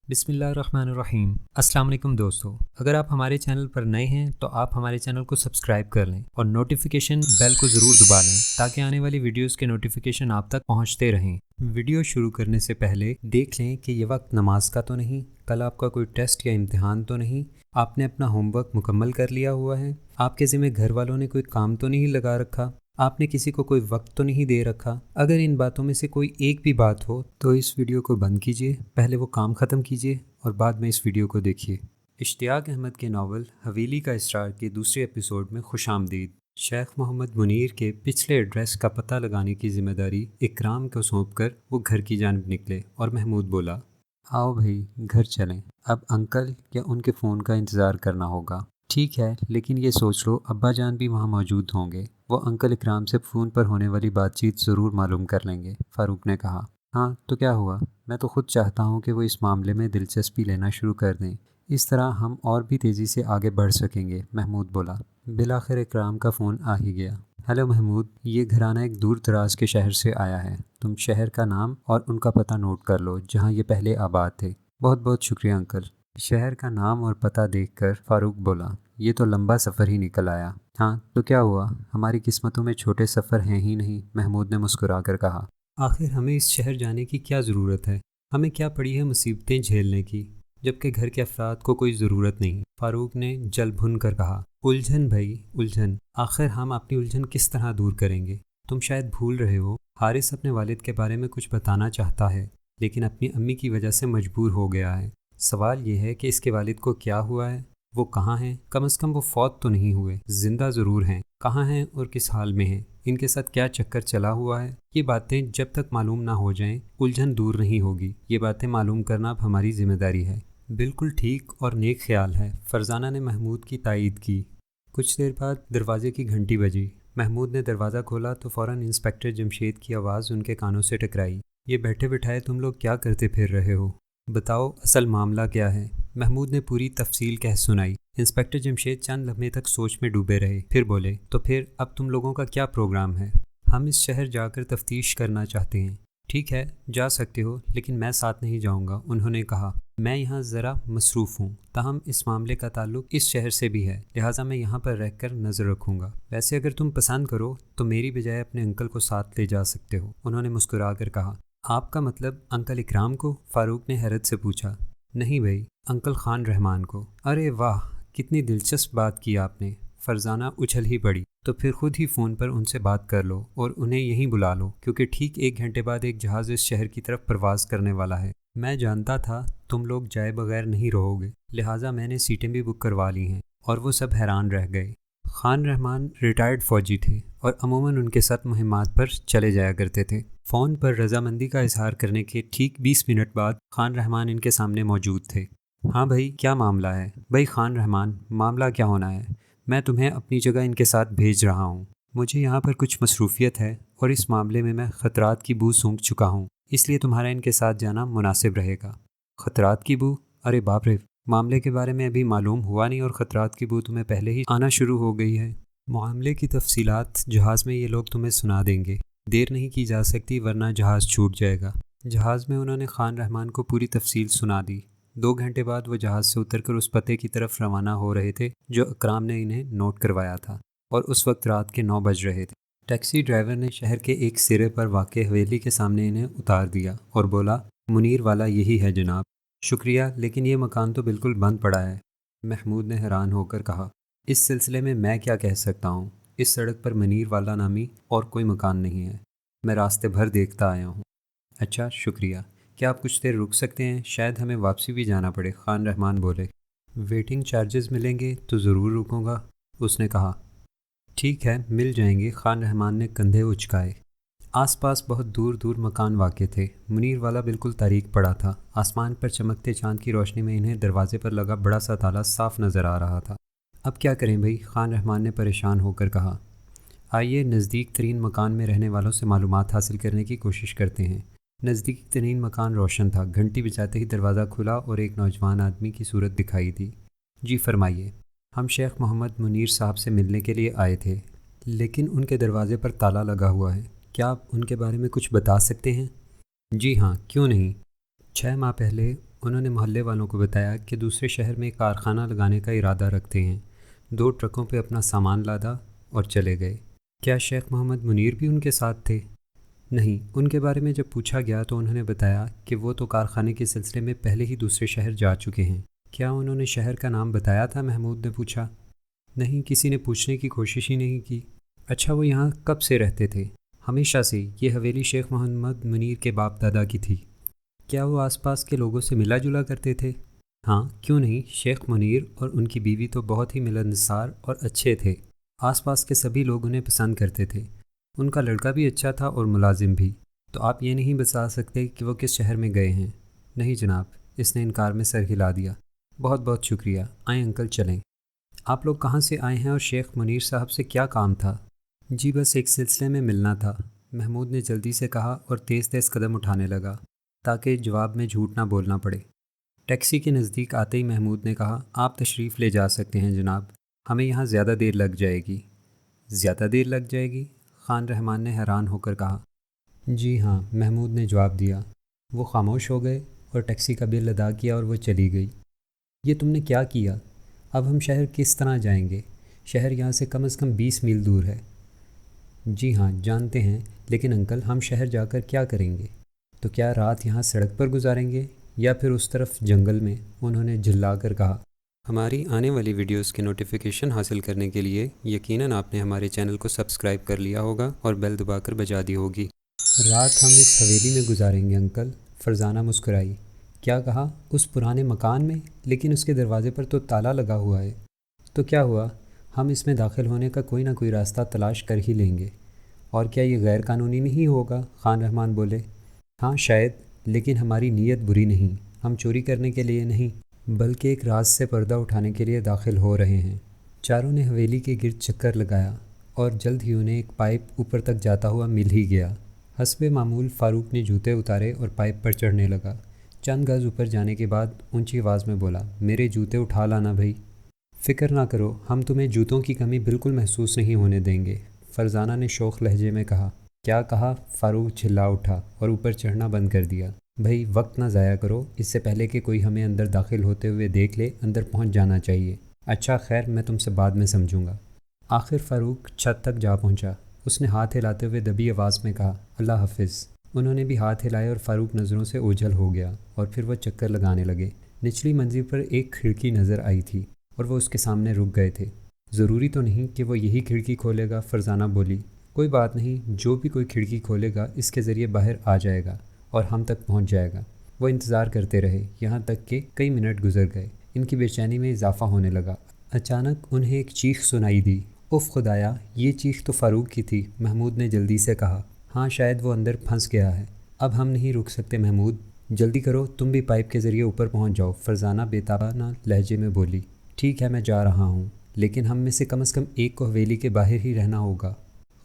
بسم اللہ الرحمن الرحیم۔ السلام علیکم دوستو، اگر آپ ہمارے چینل پر نئے ہیں تو آپ ہمارے چینل کو سبسکرائب کر لیں اور نوٹیفیکیشن بیل کو ضرور دبا لیں تاکہ آنے والی ویڈیوز کے نوٹیفیکیشن آپ تک پہنچتے رہیں۔ ویڈیو شروع کرنے سے پہلے دیکھ لیں کہ یہ وقت نماز کا تو نہیں، کل آپ کا کوئی ٹیسٹ یا امتحان تو نہیں، آپ نے اپنا ہوم ورک مکمل کر لیا ہوا ہے، آپ کے ذمہ گھر والوں نے کوئی کام تو نہیں لگا رکھا، آپ نے کسی کو کوئی وقت تو نہیں دے رکھا۔ اگر ان باتوں میں سے کوئی ایک بھی بات ہو تو اس ویڈیو کو بند کیجیے، پہلے وہ کام ختم کیجیے اور بعد میں اس ویڈیو کو دیکھیے۔ اشتیاق احمد کے ناول حویلی کا اسرار کے دوسرے ایپیسوڈ میں خوش آمدید۔ شیخ محمد منیر کے پچھلے ایڈریس کا پتہ لگانے کی ذمہ داری اکرام کو سونپ کر وہ گھر کی جانب نکلے اور محمود بولا، آؤ بھائی گھر چلیں، اب انکل یا ان کے فون کا انتظار کرنا ہوگا۔ ٹھیک ہے، لیکن یہ سوچ لو ابا جان بھی وہاں موجود ہوں گے، وہ انکل اکرام سے فون پر ہونے والی بات چیت ضرور معلوم کر لیں گے، فاروق نے کہا۔ ہاں تو کیا ہوا، میں تو خود چاہتا ہوں کہ وہ اس معاملے میں دلچسپی لینا شروع کر دیں، اس طرح ہم اور بھی تیزی سے آگے بڑھ سکیں گے، محمود بولا۔ بالآخر اکرام کا فون آ ہی گیا۔ ہیلو محمود، یہ گھرانہ ایک دور دراز کے شہر سے آیا ہے، تم شہر کا نام اور ان کا پتہ نوٹ کر لو جہاں یہ پہلے آباد تھے۔ بہت بہت شکریہ انکل۔ شہر کا نام اور پتہ دیکھ کر فاروق بولا، یہ تو لمبا سفر ہی نکل آیا۔ ہاں تو کیا ہوا، ہماری قسمتوں میں چھوٹے سفر ہیں ہی نہیں، محمود نے مسکرا کر کہا۔ آخر ہمیں اس شہر جانے کی کیا ضرورت ہے، ہمیں کیا پڑی ہے مصیبتیں جھیلنے کی، جبکہ گھر کے افراد کو کوئی ضرورت نہیں، فاروق نے جل بھن کر کہا۔ الجھن بھائی الجھن، آخر ہم اپنی الجھن کس طرح دور کریں گے؟ تم شاید بھول رہے ہو، حارث اپنے والد کے بارے میں کچھ بتانا چاہتا ہے لیکن اپنی امی کی وجہ سے مجبور ہو گیا ہے۔ سوال یہ ہے کہ اس کے والد کو کیا ہوا ہے، وہ کہاں ہیں؟ کم از کم وہ فوت تو نہیں ہوئے، زندہ ضرور ہیں، کہاں ہیں اور کس حال میں ہیں، ان کے ساتھ کیا چکر چلا ہوا ہے؟ یہ باتیں جب تک معلوم نہ ہو جائیں الجھن دور نہیں ہوگی، یہ باتیں معلوم کرنا اب ہماری ذمہ داری ہے۔ بالکل ٹھیک اور نیک خیال ہے، فرزانہ نے محمود کی تائید کی۔ کچھ دیر بعد دروازے کی گھنٹی بجی۔ محمود نے دروازہ کھولا تو فوراً انسپکٹر جمشید کی آواز ان کے کانوں سے ٹکرائی۔ یہ بیٹھے بٹھائے تم لوگ کیا کرتے پھر رہے ہو؟ بتاؤ اصل معاملہ کیا ہے؟ محمود نے پوری تفصیل کہہ سنائی۔ انسپکٹر جمشید چند لمحے تک سوچ میں ڈوبے رہے، پھر بولے، تو پھر اب تم لوگوں کا کیا پروگرام ہے؟ ہم اس شہر جا کر تفتیش کرنا چاہتے ہیں۔ ٹھیک ہے جا سکتے ہو، لیکن میں ساتھ نہیں جاؤں گا، انہوں نے کہا۔ میں یہاں ذرا مصروف ہوں، تاہم اس معاملے کا تعلق اس شہر سے بھی ہے، لہٰذا میں یہاں پر رہ کر نظر رکھوں گا۔ ویسے اگر تم پسند کرو تو میری بجائے اپنے انکل کو ساتھ لے جا سکتے ہو، انہوں نے مسکرا کر کہا۔ آپ کا مطلب انکل اکرام کو؟ فاروق نے حیرت سے پوچھا۔ نہیں بھائی، انکل خان رحمان کو۔ ارے واہ، کتنی دلچسپ بات کی آپ نے، فرزانہ اچھل ہی پڑی۔ تو پھر خود ہی فون پر ان سے بات کر لو اور انہیں یہیں بلا لو، کیونکہ ٹھیک 1 گھنٹے بعد ایک جہاز اس شہر کی طرف پرواز کرنے والا ہے۔ میں جانتا تھا تم لوگ جائے بغیر نہیں رہو گے، لہٰذا میں نے سیٹیں بھی بک کروا لی ہیں، اور وہ سب حیران رہ گئے۔ خان رحمان ریٹائرڈ فوجی تھے اور عموماً ان کے ساتھ مہمات پر چلے جایا کرتے تھے۔ فون پر رضامندی کا اظہار کرنے کے ٹھیک 20 منٹ بعد خان رحمان ان کے سامنے موجود تھے۔ ہاں بھائی کیا معاملہ ہے؟ بھائی خان رحمان، معاملہ کیا ہونا ہے؟ میں تمہیں اپنی جگہ ان کے ساتھ بھیج رہا ہوں، مجھے یہاں پر کچھ مصروفیت ہے اور اس معاملے میں میں خطرات کی بو سونگھ چکا ہوں، اس لیے تمہارا ان کے ساتھ جانا مناسب رہے گا۔ خطرات کی بو؟ ارے باپ رے، معاملے کے بارے میں ابھی معلوم ہوا نہیں اور خطرات کی بو تمہیں پہلے ہی آنا شروع ہو گئی ہے۔ معاملے کی تفصیلات جہاز میں یہ لوگ تمہیں سنا دیں گے، دیر نہیں کی جا سکتی ورنہ جہاز چھوٹ جائے گا۔ جہاز میں انہوں نے خان رحمان کو پوری تفصیل سنا دی۔ 2 گھنٹے بعد وہ جہاز سے اتر کر اس پتے کی طرف روانہ ہو رہے تھے جو اکرام نے انہیں نوٹ کروایا تھا، اور اس وقت رات کے 9 بج رہے تھے۔ ٹیکسی ڈرائیور نے شہر کے ایک سرے پر واقع حویلی کے سامنے انہیں اتار دیا اور بولا، منیر والا یہی ہے جناب۔ شکریہ، لیکن یہ مکان تو بالکل بند پڑا ہے، محمود نے حیران ہو کر کہا۔ اس سلسلے میں کیا کہہ سکتا ہوں، اس سڑک پر منیر والا نامی اور کوئی مکان نہیں ہے، میں راستے بھر دیکھتا آیا ہوں۔ اچھا شکریہ، کیا آپ کچھ دیر رک سکتے ہیں؟ شاید ہمیں واپسی بھی جانا پڑے، خان رحمان بولے۔ ویٹنگ چارجز ملیں گے تو ضرور رکوں گا، اس نے کہا۔ ٹھیک ہے مل جائیں گے، خان رحمان نے کندھے اچکائے۔ آس پاس بہت دور دور مکان واقع تھے، منیر والا بالکل تاریک پڑا تھا، آسمان پر چمکتے چاند کی روشنی میں انہیں دروازے پر لگا بڑا سا تالا صاف نظر آ رہا تھا۔ اب کیا کریں بھائی، خان رحمان نے پریشان ہو کر کہا۔ آئیے نزدیک ترین مکان میں رہنے والوں سے معلومات حاصل کرنے کی کوشش کرتے ہیں۔ نزدیک ترین مکان روشن تھا، گھنٹی بجاتے ہی دروازہ کھلا اور ایک نوجوان آدمی کی صورت دکھائی دی۔ جی فرمائیے، ہم شیخ محمد منیر صاحب سے ملنے کے لیے آئے تھے، لیکن ان کے دروازے پر تالا لگا ہوا ہے، کیا آپ ان کے بارے میں کچھ بتا سکتے ہیں؟ جی ہاں، کیوں نہیں۔ 6 ماہ پہلے انہوں نے محلے والوں کو بتایا کہ دوسرے شہر میں ایک کارخانہ لگانے کا ارادہ رکھتے ہیں۔ 2 ٹرکوں پہ اپنا سامان لادا اور چلے گئے۔ کیا شیخ محمد منیر بھی ان کے ساتھ تھے؟ نہیں، ان کے بارے میں جب پوچھا گیا تو انہوں نے بتایا کہ وہ تو کارخانے کے سلسلے میں پہلے ہی دوسرے شہر جا چکے ہیں۔ کیا انہوں نے شہر کا نام بتایا تھا؟ محمود نے پوچھا۔ نہیں، کسی نے پوچھنے کی کوشش ہی نہیں کی۔ اچھا، وہ یہاں کب سے رہتے تھے؟ ہمیشہ سے، یہ حویلی شیخ محمد منیر کے باپ دادا کی تھی۔ کیا وہ آس پاس کے لوگوں سے ملا جلا کرتے تھے؟ ہاں، کیوں نہیں، شیخ منیر اور ان کی بیوی تو بہت ہی ملنسار اور اچھے تھے۔ آس پاس کے سبھی لوگ انہیں پسند کرتے تھے۔ ان کا لڑکا بھی اچھا تھا اور ملازم بھی۔ تو آپ یہ نہیں بتا سکتے کہ وہ کس شہر میں گئے ہیں؟ نہیں جناب، اس نے انکار میں سر ہلا دیا۔ بہت بہت شکریہ، آئیں انکل چلیں۔ آپ لوگ کہاں سے آئے ہیں اور شیخ منیر صاحب سے کیا کام تھا؟ جی بس ایک سلسلے میں ملنا تھا، محمود نے جلدی سے کہا اور تیز تیز قدم اٹھانے لگا تاکہ جواب میں جھوٹ نہ بولنا پڑے۔ ٹیکسی کے نزدیک آتے ہی محمود نے کہا، آپ تشریف لے جا سکتے ہیں جناب، ہمیں یہاں زیادہ دیر لگ جائے گی۔ زیادہ دیر لگ جائے گی؟ خان رحمان نے حیران ہو کر کہا۔ جی ہاں، محمود نے جواب دیا۔ وہ خاموش ہو گئے اور ٹیکسی کا بل ادا کیا اور وہ چلی گئی۔ یہ تم نے کیا کیا؟ اب ہم شہر کس طرح جائیں گے؟ شہر یہاں سے کم از کم 20 میل دور ہے۔ جی ہاں جانتے ہیں، لیکن انکل ہم شہر جا کر کیا کریں گے؟ تو کیا رات یہاں سڑک پر گزاریں گے یا پھر اس طرف جنگل میں؟ انہوں نے جھلا کر کہا۔ ہماری آنے والی ویڈیوز کے نوٹیفیکیشن حاصل کرنے کے لیے یقیناً آپ نے ہمارے چینل کو سبسکرائب کر لیا ہوگا اور بیل دبا کر بجا دی ہوگی۔ رات ہم اس حویلی میں گزاریں گے انکل، فرزانہ مسکرائی۔ کیا کہا؟ اس پرانے مکان میں؟ لیکن اس کے دروازے پر تو تالا لگا ہوا ہے۔ تو کیا ہوا؟ ہم اس میں داخل ہونے کا کوئی نہ کوئی راستہ تلاش کر ہی لیں گے۔ اور کیا یہ غیر قانونی نہیں ہوگا؟ خان رحمان بولے۔ ہاں شاید، لیکن ہماری نیت بری نہیں، ہم چوری کرنے کے لیے نہیں بلکہ ایک راز سے پردہ اٹھانے کے لیے داخل ہو رہے ہیں۔ چاروں نے حویلی کے گرد چکر لگایا اور جلد ہی انہیں ایک پائپ اوپر تک جاتا ہوا مل ہی گیا۔ حسب معمول فاروق نے جوتے اتارے اور پائپ پر چڑھنے لگا۔ چند گز اوپر جانے کے بعد اونچی آواز میں بولا، میرے جوتے اٹھا لانا بھائی۔ فکر نہ کرو، ہم تمہیں جوتوں کی کمی بالکل محسوس نہیں ہونے دیں گے، فرزانہ نے شوخ لہجے میں کہا۔ کیا کہا؟ فاروق چلا اٹھا اور اوپر چڑھنا بند کر دیا۔ بھائی وقت نہ ضائع کرو، اس سے پہلے کہ کوئی ہمیں اندر داخل ہوتے ہوئے دیکھ لے اندر پہنچ جانا چاہیے۔ اچھا خیر، میں تم سے بعد میں سمجھوں گا۔ آخر فاروق چھت تک جا پہنچا۔ اس نے ہاتھ ہلاتے ہوئے دبی آواز میں کہا، اللہ حافظ۔ انہوں نے بھی ہاتھ ہلائے اور فاروق نظروں سے اوجھل ہو گیا اور پھر وہ چکر لگانے لگے۔ نچلی منزل پر ایک کھڑکی نظر آئی تھی اور وہ اس کے سامنے رک گئے تھے۔ ضروری تو نہیں کہ وہ یہی کھڑکی کھولے گا، فرزانہ بولی۔ کوئی بات نہیں، جو بھی کوئی کھڑکی کھولے گا اس کے ذریعے باہر آ جائے گا اور ہم تک پہنچ جائے گا۔ وہ انتظار کرتے رہے یہاں تک کہ کئی منٹ گزر گئے۔ ان کی بے چینی میں اضافہ ہونے لگا۔ اچانک انہیں ایک چیخ سنائی دی۔ اف خدایا، یہ چیخ تو فاروق کی تھی، محمود نے جلدی سے کہا۔ ہاں شاید وہ اندر پھنس گیا ہے۔ اب ہم نہیں رک سکتے محمود، جلدی کرو، تم بھی پائپ کے ذریعے اوپر پہنچ جاؤ، فرزانہ بےتابانہ لہجے میں بولی۔ ٹھیک ہے، میں جا رہا ہوں، لیکن ہم میں سے کم از کم ایک کو حویلی کے باہر ہی رہنا ہوگا۔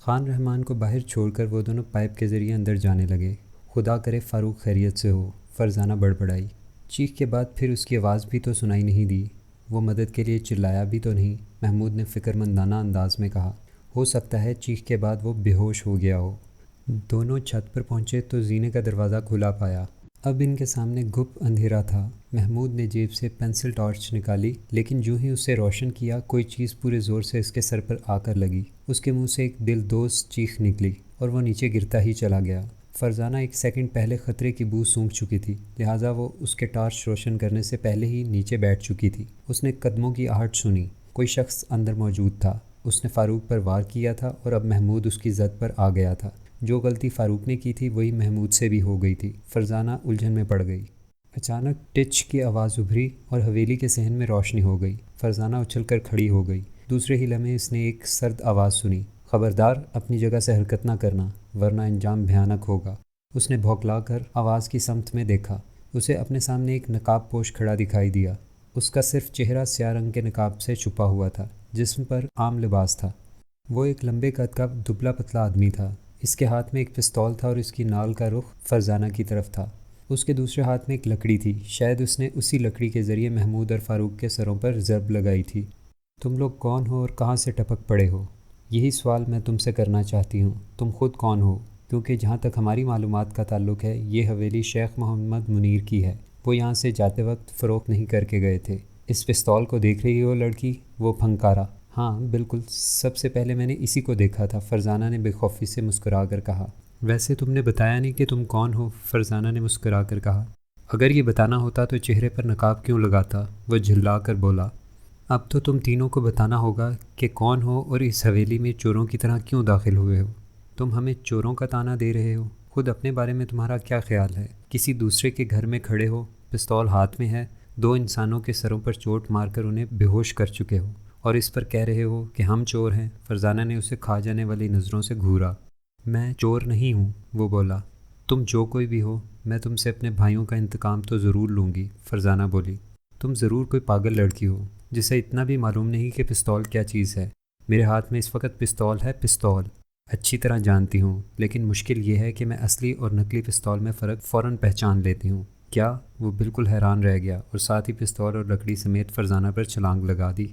خان رحمان کو باہر چھوڑ کر وہ دونوں پائپ کے ذریعے اندر جانے لگے۔ خدا کرے فاروق خیریت سے ہو، فرزانہ بڑبڑائی۔ چیخ کے بعد پھر اس کی آواز بھی تو سنائی نہیں دی، وہ مدد کے لیے چلایا بھی تو نہیں، محمود نے فکرمندانہ انداز میں کہا۔ ہو سکتا ہے چیخ کے بعد وہ بے ہوش ہو گیا ہو۔ دونوں چھت پر پہنچے تو زینے کا دروازہ کھلا پایا۔ اب ان کے سامنے گپ اندھیرا تھا۔ محمود نے جیب سے پینسل ٹارچ نکالی، لیکن جو ہی اسے روشن کیا کوئی چیز پورے زور سے اس کے سر پر آ کر لگی۔ اس کے منہ سے ایک دل دوز چیخ نکلی اور وہ نیچے گرتا ہی چلا گیا۔ فرزانہ ایک سیکنڈ پہلے خطرے کی بو سونگھ چکی تھی، لہٰذا وہ اس کے ٹارچ روشن کرنے سے پہلے ہی نیچے بیٹھ چکی تھی۔ اس نے قدموں کی آہٹ سنی، کوئی شخص اندر موجود تھا۔ اس نے فاروق پر وار کیا تھا اور اب محمود اس کی زد پر آ گیا تھا۔ جو غلطی فاروق نے کی تھی وہی محمود سے بھی ہو گئی تھی۔ فرزانہ الجھن میں پڑ گئی۔ اچانک ٹچ کی آواز ابھری اور حویلی کے صحن میں روشنی ہو گئی۔ فرزانہ اچھل کر کھڑی ہو گئی۔ دوسرے ہی لمحے اس نے ایک سرد آواز سنی، خبردار اپنی جگہ سے حرکت نہ کرنا ورنہ انجام بھیانک ہوگا۔ اس نے بھونکلا کر آواز کی سمت میں دیکھا۔ اسے اپنے سامنے ایک نقاب پوش کھڑا دکھائی دیا۔ اس کا صرف چہرہ سیاہ رنگ کے نقاب سے چھپا ہوا تھا، جسم پر عام لباس تھا۔ وہ ایک لمبے قد کا دبلا پتلا آدمی تھا۔ اس کے ہاتھ میں ایک پستول تھا اور اس کی نال کا رخ فرزانہ کی طرف تھا۔ اس کے دوسرے ہاتھ میں ایک لکڑی تھی، شاید اس نے اسی لکڑی کے ذریعے محمود اور فاروق کے سروں پر ضرب لگائی تھی۔ تم لوگ کون ہو اور کہاں سے ٹپک پڑے ہو؟ یہی سوال میں تم سے کرنا چاہتی ہوں۔ تم خود کون ہو؟ کیونکہ جہاں تک ہماری معلومات کا تعلق ہے یہ حویلی شیخ محمد منیر کی ہے۔ وہ یہاں سے جاتے وقت فروخت نہیں کر کے گئے تھے۔ اس پستول کو دیکھ رہی ہو لڑکی؟ وہ پھنکارا۔ ہاں بالکل، سب سے پہلے میں نے اسی کو دیکھا تھا، فرزانہ نے بے خوفی سے مسکرا کر کہا۔ ویسے تم نے بتایا نہیں کہ تم کون ہو، فرزانہ نے مسکرا کر کہا۔ اگر یہ بتانا ہوتا تو چہرے پر نقاب کیوں لگاتا، وہ جھلا کر بولا۔ اب تو تم تینوں کو بتانا ہوگا کہ کون ہو اور اس حویلی میں چوروں کی طرح کیوں داخل ہوئے ہو۔ تم ہمیں چوروں کا طعنہ دے رہے ہو، خود اپنے بارے میں تمہارا کیا خیال ہے؟ کسی دوسرے کے گھر میں کھڑے ہو، پستول ہاتھ میں ہے، 2 انسانوں کے سروں پر چوٹ مار کر انہیں بے ہوش کر چکے ہو، اور اس پر کہہ رہے ہو کہ ہم چور ہیں۔ فرزانہ نے اسے کھا جانے والی نظروں سے گھورا۔ میں چور نہیں ہوں، وہ بولا۔ تم جو کوئی بھی ہو، میں تم سے اپنے بھائیوں کا انتقام تو ضرور لوں گی، فرزانہ بولی۔ تم ضرور کوئی پاگل لڑکی ہو جسے اتنا بھی معلوم نہیں کہ پستول کیا چیز ہے۔ میرے ہاتھ میں اس وقت پستول ہے، پستول اچھی طرح جانتی ہوں، لیکن مشکل یہ ہے کہ میں اصلی اور نقلی پستول میں فرق فوراً پہچان لیتی ہوں۔ کیا؟ وہ بالکل حیران رہ گیا اور ساتھ ہی پستول اور لکڑی سمیت فرزانہ پر چھلانگ لگا دی۔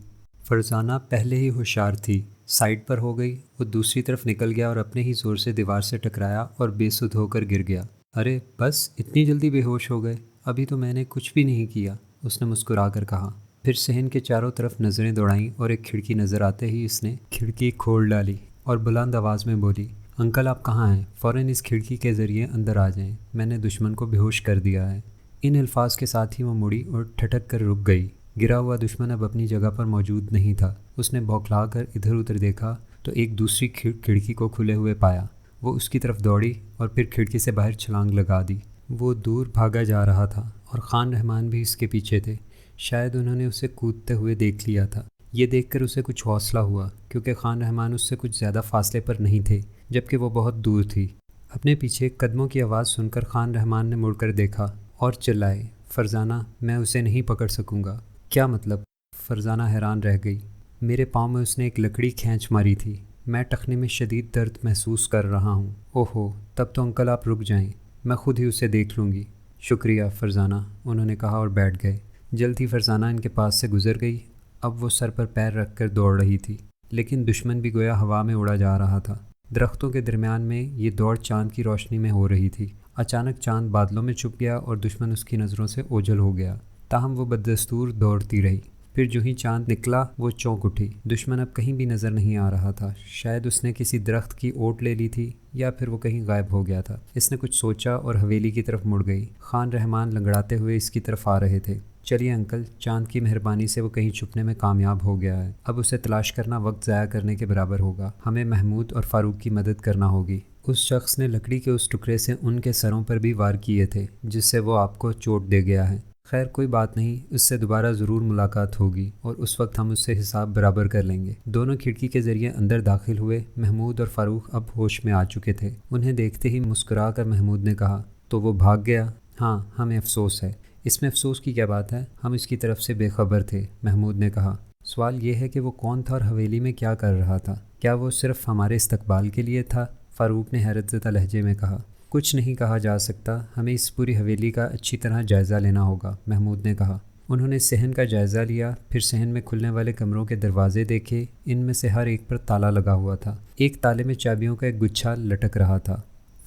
فرزانہ پہلے ہی ہوشیار تھی، سائڈ پر ہو گئی۔ وہ دوسری طرف نکل گیا اور اپنے ہی زور سے دیوار سے ٹکرایا اور بے سدھ ہو کر گر گیا۔ ارے بس اتنی جلدی بے ہوش ہو گئے؟ ابھی تو میں نے کچھ بھی نہیں کیا، اس نے مسکرا کر کہا۔ پھر صحن کے چاروں طرف نظریں دوڑائیں اور ایک کھڑکی نظر آتے ہی اس نے کھڑکی کھول ڈالی اور بلند آواز میں بولی، انکل آپ کہاں ہیں؟ فوراً اس کھڑکی کے ذریعے اندر آ جائیں، میں نے دشمن کو بے ہوش کر دیا ہے۔ ان الفاظ کے ساتھ ہی وہ مڑی اور ٹھٹک کر رک گئی۔ گرا ہوا دشمن اب اپنی جگہ پر موجود نہیں تھا۔ اس نے بوکھلا کر ادھر ادھر دیکھا تو ایک دوسری کھڑکی کو کھلے ہوئے پایا۔ وہ اس کی طرف دوڑی اور پھر کھڑکی سے باہر چھلانگ لگا دی۔ وہ دور بھاگا جا رہا تھا اور خان رحمان بھی اس کے پیچھے تھے۔ شاید انہوں نے اسے کودتے ہوئے دیکھ لیا تھا۔ یہ دیکھ کر اسے کچھ حوصلہ ہوا، کیونکہ خان رحمان اس سے کچھ زیادہ فاصلے پر نہیں تھے، جبکہ وہ بہت دور تھی۔ اپنے پیچھے قدموں کی آواز سن کر خان رحمان نے مڑ کر دیکھا اور چلائے، فرزانہ میں اسے نہیں پکڑ سکوں گا۔ کیا مطلب؟ فرزانہ حیران رہ گئی۔ میرے پاؤں میں اس نے ایک لکڑی کھینچ ماری تھی، میں ٹخنے میں شدید درد محسوس کر رہا ہوں۔ اوہو، تب تو انکل آپ رک جائیں، میں خود ہی اسے دیکھ لوں گی۔ شکریہ فرزانہ، انہوں نے کہا اور بیٹھ گئے۔ جلد ہی فرزانہ ان کے پاس سے گزر گئی۔ اب وہ سر پر پیر رکھ کر دوڑ رہی تھی، لیکن دشمن بھی گویا ہوا میں اڑا جا رہا تھا۔ درختوں کے درمیان میں یہ دوڑ چاند کی روشنی میں ہو رہی تھی۔ اچانک چاند بادلوں میں چھپ گیا اور دشمن اس کی نظروں سے اوجھل ہو گیا، تاہم وہ بدستور دوڑتی رہی۔ پھر جو ہی چاند نکلا وہ چونک اٹھی۔ دشمن اب کہیں بھی نظر نہیں آ رہا تھا۔ شاید اس نے کسی درخت کی اوٹ لے لی تھی یا پھر وہ کہیں غائب ہو گیا تھا۔ اس نے کچھ سوچا اور حویلی کی طرف مڑ گئی۔ خان رحمان لنگڑاتے ہوئے اس کی طرف آ رہے تھے۔ چلیے انکل، چاند کی مہربانی سے وہ کہیں چھپنے میں کامیاب ہو گیا ہے، اب اسے تلاش کرنا وقت ضائع کرنے کے برابر ہوگا۔ ہمیں محمود اور فاروق کی مدد کرنا ہوگی۔ اس شخص نے لکڑی کے اس ٹکڑے سے ان کے سروں پر بھی وار کیے تھے، جس سے وہ آپ کو چوٹ دے گیا ہے۔ خیر کوئی بات نہیں، اس سے دوبارہ ضرور ملاقات ہوگی اور اس وقت ہم اس سے حساب برابر کر لیں گے۔ دونوں کھڑکی کے ذریعے اندر داخل ہوئے۔ محمود اور فاروق اب ہوش میں آ چکے تھے۔ انہیں دیکھتے ہی مسکرا کر محمود نے کہا، تو وہ بھاگ گیا؟ ہاں، ہمیں افسوس ہے۔ اس میں افسوس کی کیا بات ہے، ہم اس کی طرف سے بے خبر تھے، محمود نے کہا۔ سوال یہ ہے کہ وہ کون تھا اور حویلی میں کیا کر رہا تھا؟ کیا وہ صرف ہمارے استقبال کے لیے تھا؟ فاروق نے حیرت زدہ لہجے میں کہا۔ کچھ نہیں کہا جا سکتا، ہمیں اس پوری حویلی کا اچھی طرح جائزہ لینا ہوگا، محمود نے کہا۔ انہوں نے صحن کا جائزہ لیا، پھر صحن میں کھلنے والے کمروں کے دروازے دیکھے۔ ان میں سے ہر ایک پر تالا لگا ہوا تھا۔ ایک تالے میں چابیوں کا ایک گچھا لٹک رہا تھا۔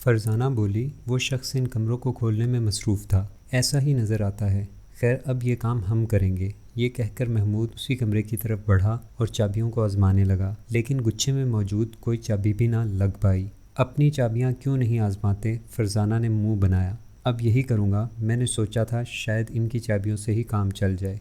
فرزانہ بولی، وہ شخص ان کمروں کو کھولنے میں مصروف تھا، ایسا ہی نظر آتا ہے۔ خیر اب یہ کام ہم کریں گے۔ یہ کہہ کر محمود اسی کمرے کی طرف بڑھا اور چابیوں کو آزمانے لگا، لیکن گچھے میں موجود کوئی چابی بھی نہ لگ پائی۔ اپنی چابیاں کیوں نہیں آزماتے؟ فرزانہ نے منہ بنایا۔ اب یہی کروں گا، میں نے سوچا تھا شاید ان کی چابیوں سے ہی کام چل جائے۔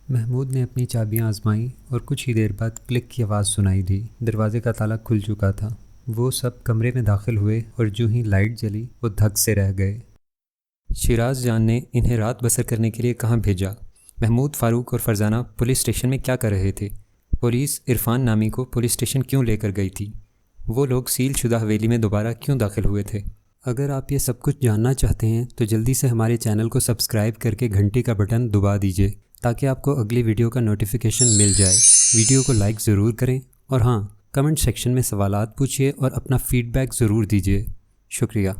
محمود نے اپنی چابیاں آزمائیں اور کچھ ہی دیر بعد کلک کی آواز سنائی دی۔ دروازے کا تالا کھل چکا تھا۔ وہ سب کمرے میں داخل ہوئے اور جو ہی لائٹ جلی وہ دھک سے رہ گئے۔ شیراز جان نے انہیں رات بسر کرنے کے لیے کہاں بھیجا؟ محمود، فاروق اور فرزانہ پولیس اسٹیشن میں کیا کر رہے تھے؟ پولیس عرفان نامی کو پولیس اسٹیشن کیوں لے کر گئی تھی؟ وہ لوگ سیل شدہ حویلی میں دوبارہ کیوں داخل ہوئے تھے؟ اگر آپ یہ سب کچھ جاننا چاہتے ہیں تو جلدی سے ہمارے چینل کو سبسکرائب کر کے گھنٹی کا بٹن دبا دیجیے تاکہ آپ کو اگلی ویڈیو کا نوٹیفیکیشن مل جائے۔ ویڈیو کو لائک ضرور کریں اور ہاں، کمنٹ سیکشن میں سوالات پوچھیے اور اپنا فیڈ بیک ضرور دیجیے۔ شکریہ۔